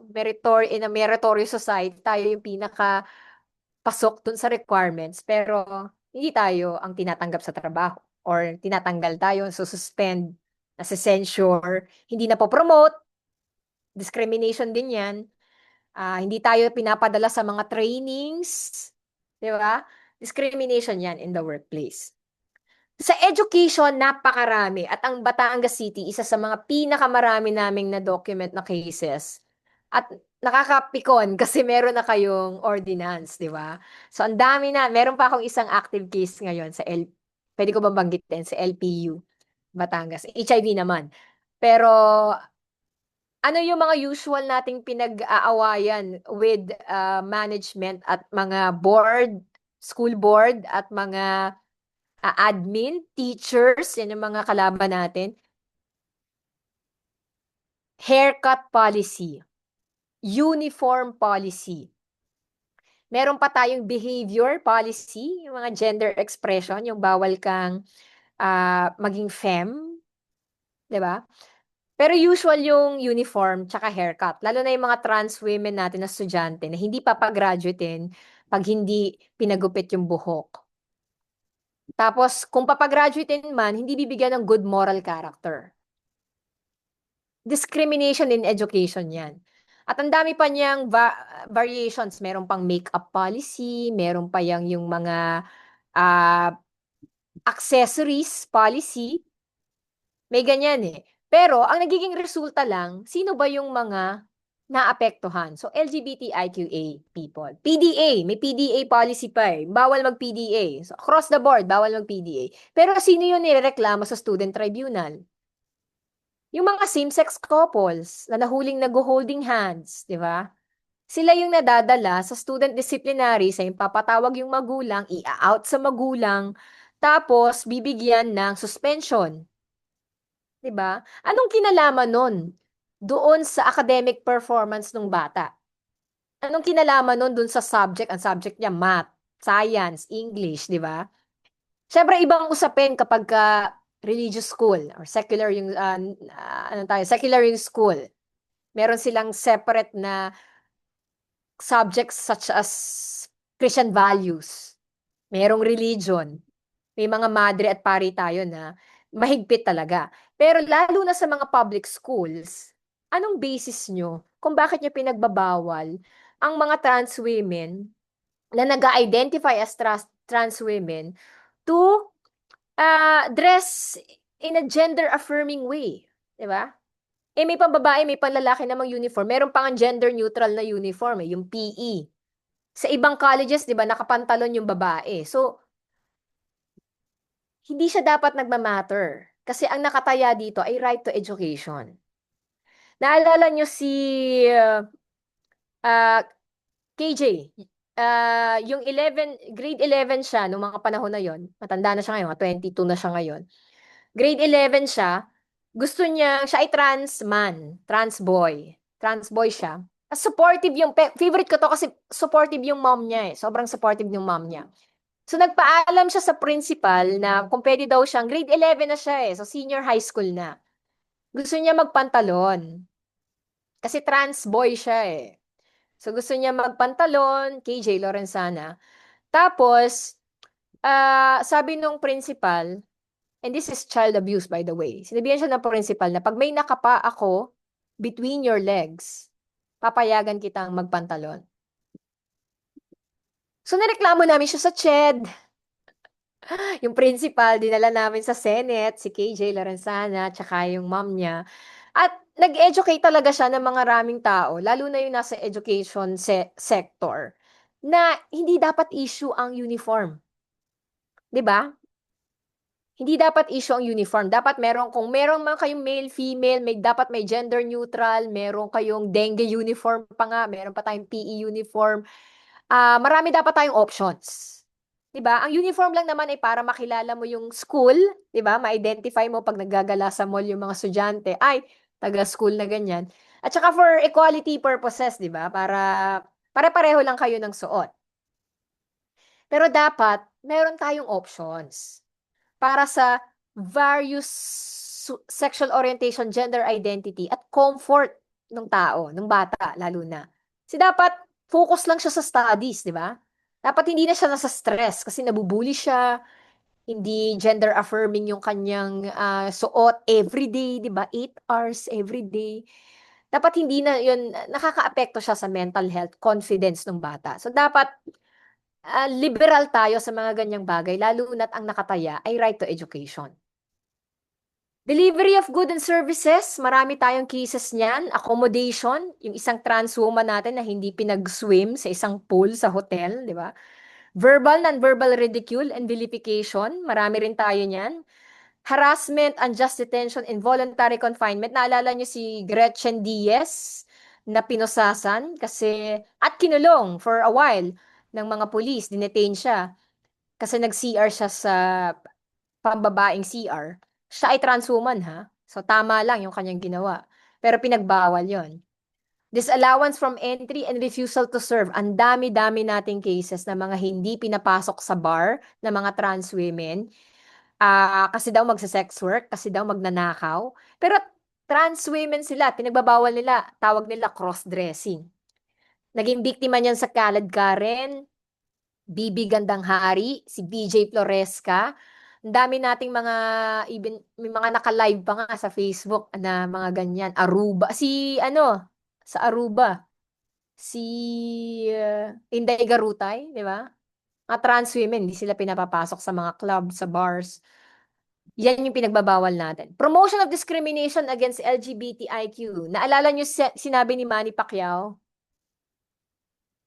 in a meritorious society, tayo yung pinaka-pasok dun sa requirements. Pero, hindi tayo ang tinatanggap sa trabaho. Or tinatanggal tayo, suspend, nasa-censure, hindi na po-promote, discrimination din yan. Hindi tayo pinapadala sa mga trainings, di ba? Discrimination yan in the workplace. Sa education, napakarami. At ang Batangas City, isa sa mga pinakamarami naming na-document na cases. At nakakapikon kasi meron na kayong ordinance, di ba? So, ang dami na. Meron pa akong isang active case ngayon sa pwede ko bang banggitin? Sa LPU, Batangas. HIV naman. Pero, ano yung mga usual nating pinag-aawayan with management at mga board, school board at mga admin, teachers, yan yung mga kalaban natin. Haircut policy, uniform policy. Meron pa tayong behavior policy, yung mga gender expression, yung bawal kang maging fem, di ba? Pero usual yung uniform tsaka haircut. Lalo na yung mga trans women natin na estudyante na hindi papagraduatein pag hindi pinagupit yung buhok. Tapos, kung papagraduatein man, hindi bibigyan ng good moral character. Discrimination in education yan. At ang dami pa niyang variations. Meron pang makeup policy, meron pa yung mga accessories policy. May ganyan eh. Pero, ang nagiging resulta lang, sino ba yung mga naapektuhan? So, LGBTIQA people. PDA, may PDA policy pa eh. Bawal mag-PDA. So, across the board, bawal mag-PDA. Pero sino yung nireklamo sa student tribunal? Yung mga same-sex couples na nahuling nag-holding hands, di ba? Sila yung nadadala sa student disciplinary sa yung papatawag yung magulang, i-out sa magulang, tapos bibigyan ng suspension. 'Di ba? Anong kinalaman nun doon sa academic performance ng bata? Anong kinalaman nun doon sa subject? Ang subject niya math, science, English, 'di ba? Siyempre ibang usapin kapag religious school or secular yung secular yung school. Meron silang separate na subjects such as Christian values. Merong religion. May mga madre at pari tayo na mahigpit talaga. Pero lalo na sa mga public schools, anong basis nyo kung bakit nyo pinagbabawal ang mga trans women na nag-identify as trans women to dress in a gender-affirming way? Diba? Eh, may pambabae, may panlalaki namang uniform. Meron pang gender-neutral na uniform, yung PE. Sa ibang colleges, di ba, nakapantalon yung babae. So, hindi siya dapat nagmamatter. Kasi ang nakataya dito ay right to education. Naalala nyo si ah, KJ, yung grade 11 siya nung mga panahon na yon. Matanda na siya ngayon, mga 22 na siya ngayon. Grade 11 siya, gusto niya, siya ay trans man, trans boy siya. Supportive yung, favorite ko to kasi supportive yung mom niya eh. Sobrang supportive yung mom niya. So nagpaalam siya sa principal na kung pwede daw siyang, grade 11 na siya eh, so senior high school na. Gusto niya magpantalon. Kasi trans boy siya eh. So gusto niya magpantalon, KJ Lorenzana. Tapos, sabi nung principal, and this is child abuse by the way, sinabihan siya ng principal na pag may nakapa ako between your legs, papayagan kitang magpantalon. So nireklamo namin siya sa CHED. Yung principal, dinala namin sa Senate, si KJ Lorenzana, tsaka yung mom niya. At nag-educate talaga siya ng mga raming tao, lalo na yung nasa education sector, na hindi dapat issue ang uniform. 'Di ba? Hindi dapat issue ang uniform. Dapat kung meron man kayong male, female, dapat may gender neutral, meron kayong dengue uniform pa nga, meron pa tayong PE uniform. Marami dapat tayong options. 'Di ba? Ang uniform lang naman ay para makilala mo yung school, 'di ba? Ma-identify mo pag naggagala sa mall yung mga estudyante, ay taga-school na ganyan. At saka for equality purposes, 'di ba? Para pare-pareho lang kayo ng suot. Pero dapat meron tayong options para sa various sexual orientation, gender identity, at comfort ng tao, ng bata, lalo na. Kasi dapat, focus lang siya sa studies, di ba? Dapat hindi na siya nasa stress kasi nabubuli siya, hindi gender affirming yung kanyang suot everyday, di ba? 8 hours everyday. Dapat hindi na yun, nakakaapekto siya sa mental health, confidence ng bata. So dapat liberal tayo sa mga ganyang bagay, lalo na't ang nakataya ay right to education. Delivery of goods and services, marami tayong cases niyan. Accommodation, yung isang trans woman natin na hindi pinag-swim sa isang pool sa hotel, di ba? Verbal, non-verbal ridicule and vilification, marami rin tayo niyan. Harassment, unjust detention, involuntary confinement. Naalala niyo si Gretchen Diaz na pinusasan kasi at kinulong for a while ng mga pulis, dinetain siya kasi nag-CR siya sa pambabaeng CR. Siya ay trans woman ha. So tama lang yung kanyang ginawa. Pero pinagbawal yon. Disallowance from entry and refusal to serve. Ang dami-dami nating cases na mga hindi pinapasok sa bar na mga trans women kasi daw magsa-sex work, kasi daw magnanakaw. Pero trans women sila, pinagbabawal nila, tawag nila cross-dressing. Naging biktima niyan sa Khaled Karen, Bibi Gandang Hari, si BJ Floresca. Ang dami nating mga, even, may mga naka-live pa nga sa Facebook na mga ganyan. Aruba, sa Aruba, si Inday Garutay, di ba? Mga trans women, hindi sila pinapapasok sa mga club, sa bars. Yan yung pinagbabawal natin. Promotion of discrimination against LGBTIQ. Naalala niyo sinabi ni Manny Pacquiao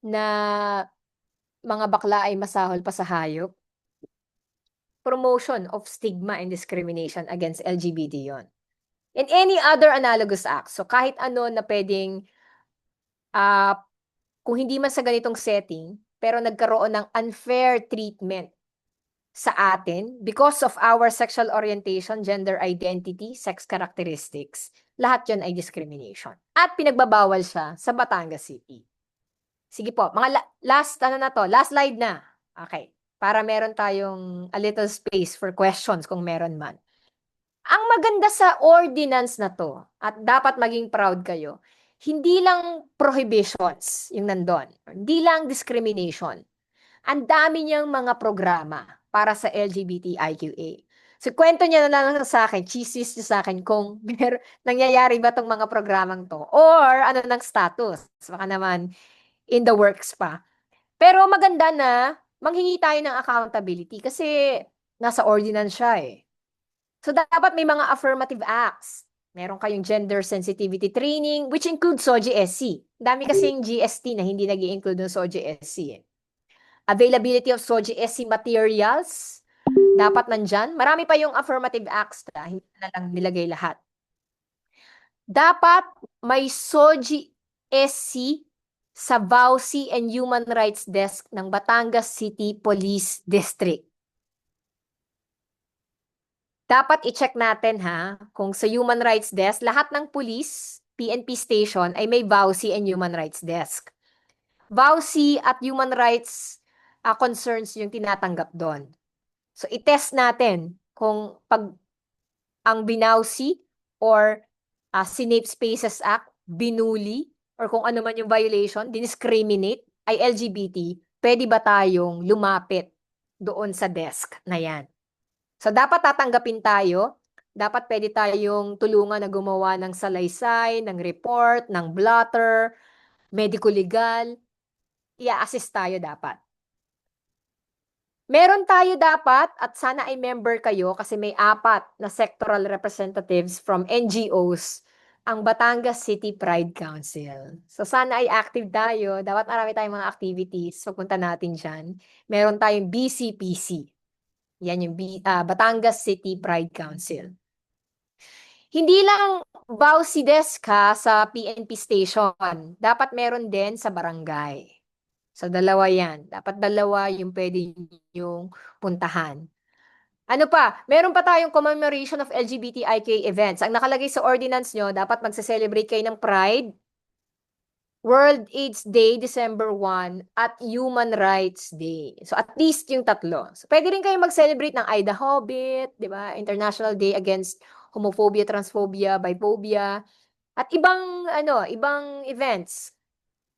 na mga bakla ay masahol pa sa hayop? Promotion of stigma and discrimination against LGBT yon. And any other analogous act. So kahit ano na pwedeng, kung hindi man sa ganitong setting, pero nagkaroon ng unfair treatment sa atin because of our sexual orientation, gender identity, sex characteristics, lahat yon ay discrimination. At pinagbabawal siya sa Batangas City. Sige po, mga last slide na. Okay, para meron tayong a little space for questions kung meron man. Ang maganda sa ordinance na to, at dapat maging proud kayo, hindi lang prohibitions yung nandun, hindi lang discrimination. Ang dami niyang mga programa para sa LGBTIQA. So, kwento niya na lang sa akin, chismis niya sa akin kung nangyayari ba tong mga programang to or ano ng status. Baka naman in the works pa. Pero maganda na manghingi tayo ng accountability kasi nasa ordinance siya eh. So, dapat may mga affirmative acts. Meron kayong gender sensitivity training which includes SOGSC. Dami kasing GST na hindi nag-i-include ng SOGSC eh. Availability of SOGSC materials, dapat nandyan. Marami pa yung affirmative acts na hindi na lang nilagay lahat. dapat may SOGI SC sa VAUSI and Human Rights Desk ng Batangas City Police District. Dapat i-check natin ha, kung sa Human Rights Desk, lahat ng police, PNP station ay may VAUSI and Human Rights Desk. VAUSI at human rights concerns yung tinatanggap doon. So, i-test natin kung pag ang binausi or Safe Spaces Act, binuli, or kung ano man yung violation, discriminate, ay LGBT, pwede ba tayong lumapit doon sa desk na yan? So, dapat tatanggapin tayo. Dapat pwede tayong tulungan na gumawa ng salaysay, ng report, ng blotter, medico-legal. I-assist tayo dapat. Meron tayo dapat, at sana ay member kayo kasi may 4 na sectoral representatives from NGOs, ang Batangas City Pride Council. So sana ay active tayo. Dapat marami tayong mga activities. Pagpunta natin dyan. Meron tayong BCPC. Yan yung Batangas City Pride Council. Hindi lang VAUSI desk sa PNP station. Dapat meron din sa barangay. So, dalawa yan. Dapat dalawa yung pwede yung puntahan. Ano pa? Meron pa tayong commemoration of LGBTIQ events. Ang nakalagay sa ordinance nyo, dapat magse-celebrate kayo ng Pride, World AIDS Day, December 1, at Human Rights Day. So, at least yung 3. So, pwede rin kayo mag-celebrate ng Ida Hobbit, di ba? International Day Against Homophobia, Transphobia, Biphobia, at ibang events.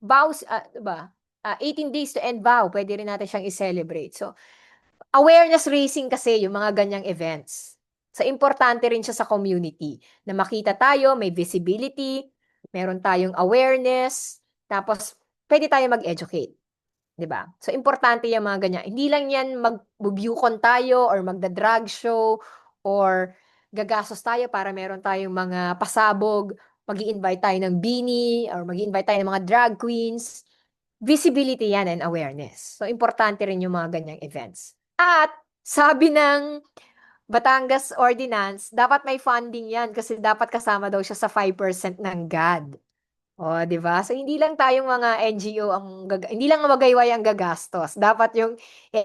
Vows, diba? 18 days to end vow, pwede rin natin siyang i-celebrate. So, awareness raising kasi yung mga ganyang events. So, importante rin siya sa community na makita tayo, may visibility, meron tayong awareness, tapos pwede tayo mag-educate. 'Di ba? So, importante yung mga ganyan. Hindi lang yan mag-bubucon tayo or magda-drag show or gagastos tayo para meron tayong mga pasabog, mag-i-invite tayo ng beanie or mag-i-invite tayo ng mga drag queens. Visibility yan and awareness. So, importante rin yung mga ganyang events. At sabi ng Batangas Ordinance, dapat may funding yan kasi dapat kasama daw siya sa 5% ng GAD. O, di ba? So, hindi lang tayong mga NGO hindi lang ang Magayway ang gagastos. Dapat yung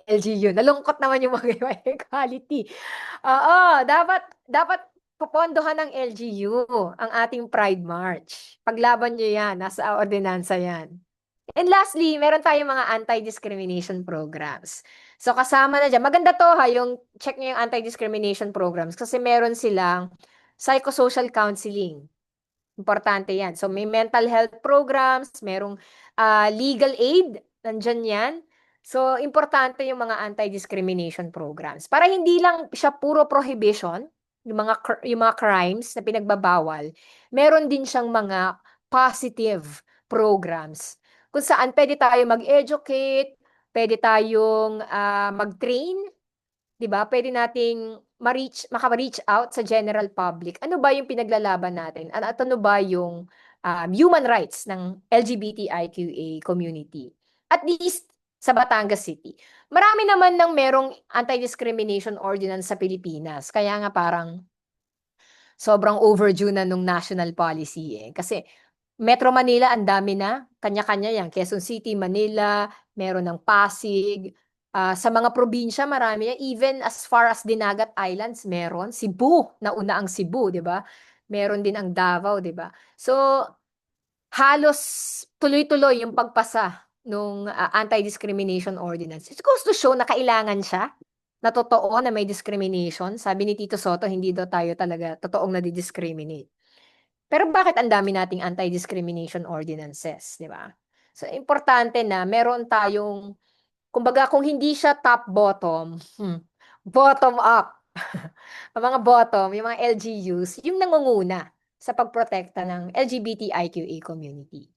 LGU. Nalungkot naman yung Magayway Equality. Oo, dapat popondohan ng LGU ang ating Pride March. Paglaban nyo yan, nasa ordinansa yan. And lastly, meron tayong mga anti-discrimination programs. So, kasama na dyan. Maganda to ha, yung check nyo yung anti-discrimination programs kasi meron silang psychosocial counseling. Importante yan. So, may mental health programs, merong legal aid, nandyan yan. So, importante yung mga anti-discrimination programs. Para hindi lang siya puro prohibition, yung mga crimes na pinagbabawal, meron din siyang mga positive programs kung saan pwede tayo mag-educate, pwede tayong mag-train, 'di ba? Pwede nating maka-reach out sa general public. Ano ba yung pinaglalaban natin? At ano ba yung human rights ng LGBTIQA community? At least sa Batangas City. Marami naman nang merong anti-discrimination ordinance sa Pilipinas. Kaya nga parang sobrang overdue na nung national policy eh. Kasi Metro Manila, ang dami na. Kanya-kanya yan. Quezon City, Manila, meron ng Pasig. Sa mga probinsya, marami yan. Even as far as Dinagat Islands, meron. Cebu, nauna ang Cebu, di ba? Meron din ang Davao, di ba? So, halos tuloy-tuloy yung pagpasa nung anti-discrimination ordinance. It goes to show na kailangan siya na totoo na may discrimination. Sabi ni Tito Soto, hindi daw tayo talaga totoong nadi-discriminate. Pero bakit ang dami nating anti-discrimination ordinances, di ba? So, importante na meron tayong, kumbaga kung hindi siya top-bottom, bottom-up. Ang mga bottom, yung mga LGUs, yung nangunguna sa pagprotekta ng LGBTIQA community.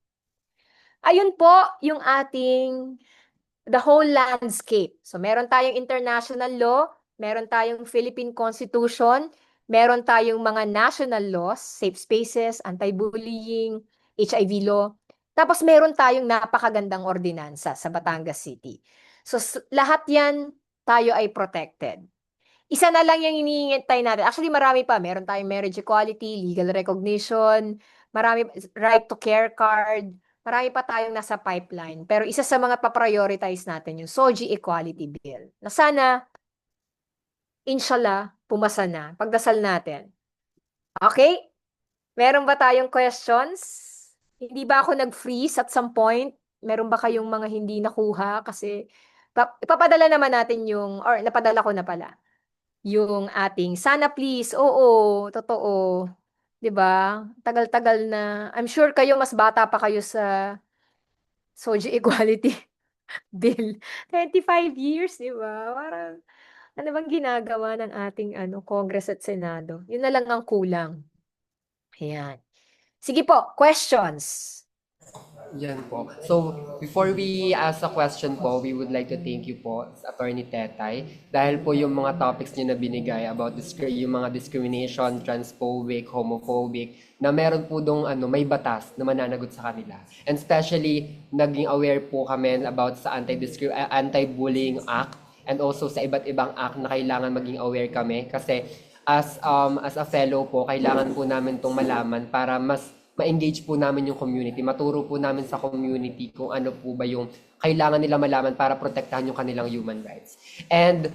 Ayun po yung ating the whole landscape. So, meron tayong international law, meron tayong Philippine Constitution, meron tayong mga national laws, safe spaces, anti-bullying, HIV law. Tapos meron tayong napakagandang ordinansa sa Batangas City. So lahat yan tayo ay protected. isa na lang yung hinihintay natin. Actually, marami pa. Meron tayong marriage equality, legal recognition, marami, right to care card, marami pa tayong nasa pipeline. Pero isa sa mga pa-prioritize natin yung SOGI Equality Bill. Na sana, inshallah, pumasa na. Pagdasal natin. Okay? Meron ba tayong questions? Hindi ba ako nag-freeze at some point? Meron ba kayong mga hindi nakuha? Kasi ipapadala naman natin yung, or napadala ko na pala, yung ating, sana please, oo, totoo. 'Di ba? Tagal-tagal na. I'm sure kayo mas bata pa kayo sa SOGI Equality Bill. 25 years, 'di ba? Parang, ano bang ginagawa ng ating Congress at Senado? Yun na lang ang kulang. Ayan. Sige po, questions. Yan po. So, before we ask a question po, we would like to thank you po, Attorney Tetay, dahil po yung mga topics niyo na binigay about yung mga discrimination, transphobic, homophobic, na meron po dong may batas na mananagot sa kanila. And especially, naging aware po kami about sa Anti-Bullying Act and also sa iba't ibang act na kailangan maging aware kami kasi as a fellow po, kailangan po namin tong malaman para mas ma-engage po namin yung community, maturo po namin sa community kung ano po ba yung kailangan nila malaman para protektahan yung kanilang human rights. And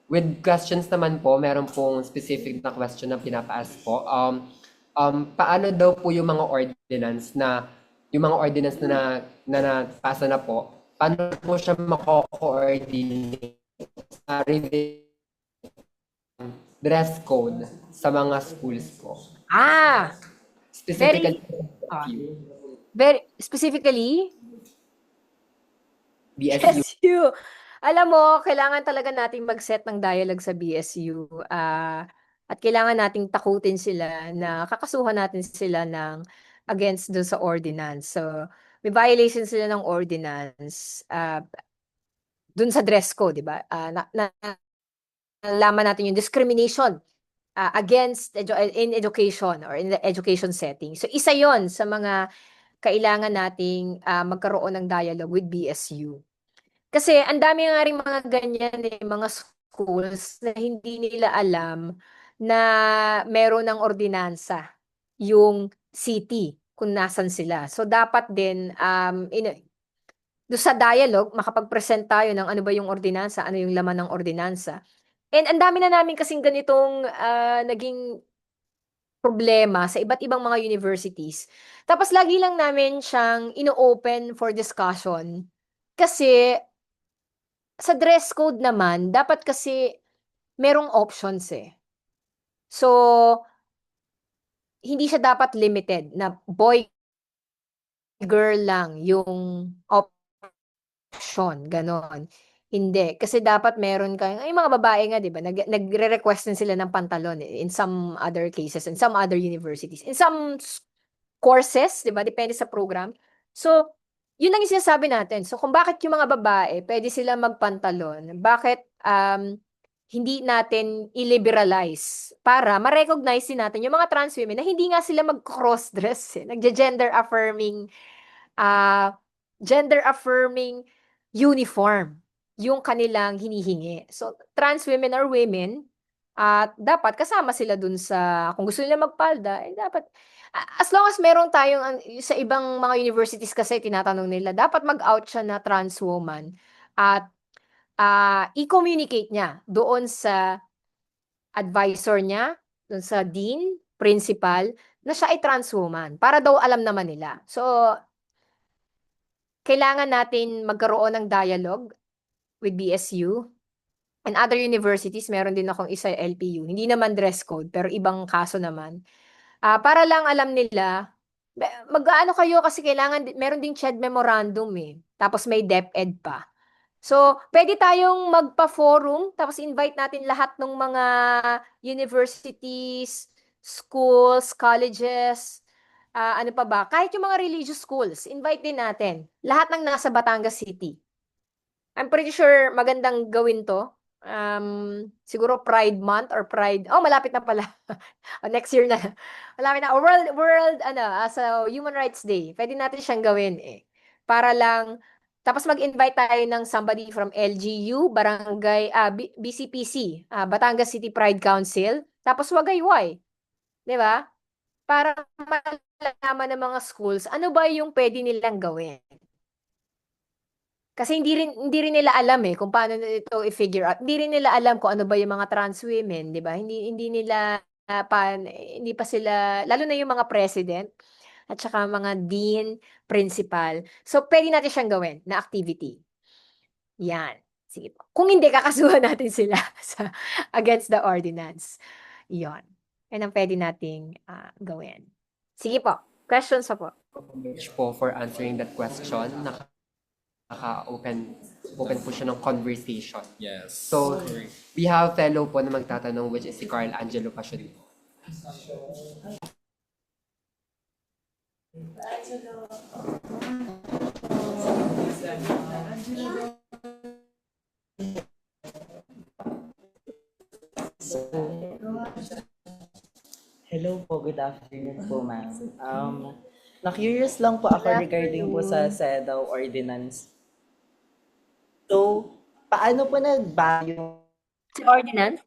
with questions naman po, meron pong specific na question na pinapaas po. Paano daw po yung mga ordinance na napasa na po, paano po siya mako-coordinate sa dress code sa mga schools po? Specifically, Very specifically, BSU. BSU. Alam mo, kailangan talaga nating mag-set ng dialogue sa BSU. At kailangan nating takutin sila na kakasuhan natin sila ng against doon sa ordinance. So, may violation sila ng ordinance doon sa dress code, di ba? Nalaman natin yung discrimination against in education or in the education setting. So, isa yon sa mga kailangan nating magkaroon ng dialogue with BSU. Kasi ang dami nga rin mga ganyan mga schools na hindi nila alam na meron ng ordinansa yung city kung nasan sila. So dapat din do sa dialogue makapag-present tayo ng ano ba yung ordinansa, ano yung laman ng ordinansa. And ang dami na namin kasing ganitong naging problema sa iba't ibang mga universities. Tapos lagi lang namin siyang ino-open for discussion kasi sa dress code naman, dapat kasi merong options eh. So, hindi siya dapat limited na boy, girl lang yung option, ganon. Hindi. Kasi dapat meron kayong, ay mga babae nga, di ba? Nagre-request din sila ng pantalon in some other cases, in some other universities. In some courses, di ba? Depende sa program. So, yun lang yung sinasabi natin. So, kung bakit yung mga babae, pwede sila magpantalon, bakit hindi natin i-liberalize para ma-recognize din natin yung mga trans women na hindi nga sila mag-cross-dress, gender-affirming uniform yung kanilang hinihingi. So, trans women are women at dapat kasama sila dun sa, kung gusto nila magpalda, dapat, as long as meron tayong, sa ibang mga universities kasi tinatanong nila, dapat mag-out siya na trans woman at i-communicate niya doon sa advisor niya, doon sa dean, principal, na siya ay trans woman para daw alam naman nila. So, kailangan natin magkaroon ng dialogue with BSU and other universities. Meron din akong isa LPU. Hindi naman dress code, pero ibang kaso naman. Para lang alam nila, mag-ano kayo kasi kailangan, meron ding CHED memorandum eh. Tapos may DepEd pa. So, pwede tayong magpa-forum, tapos invite natin lahat ng mga universities, schools, colleges, ano pa ba, kahit yung mga religious schools, invite din natin. Lahat ng nasa Batangas City. I'm pretty sure magandang gawin to. Siguro Pride Month or Pride, malapit na pala. Next year na. Malapit na. World, as a Human Rights Day. Pwede natin siyang gawin eh. Para lang Tapos mag-invite tayo ng somebody from LGU, Barangay, BCPC, Batangas City Pride Council, tapos Wagayway. 'Di ba? Para malaman ng mga schools, ano ba yung pwede nilang gawin. Kasi hindi rin nila alam kung paano ito i-figure out. Hindi rin nila alam kung ano ba yung mga trans women, 'di ba? Hindi nila hindi pa sila, lalo na yung mga president at saka mga dean, principal. So pwede natin siyang gawin na activity. Yan. Sige po. Kung hindi, kakasuhan natin sila sa against the ordinance. Yon. Yan ang pwede nating gawin. Sige po. Questions pa po. Much po for answering that question. Open po siya ng conversation. Yes. So, we have fellow po na magtatanong, which is si Carl Angelo Pasionito. Hello po, good afternoon po, ma'am. Na-curious lang po ako regarding po sa CEDAW ordinance. So, paano po nagbago yung Sa ordinance?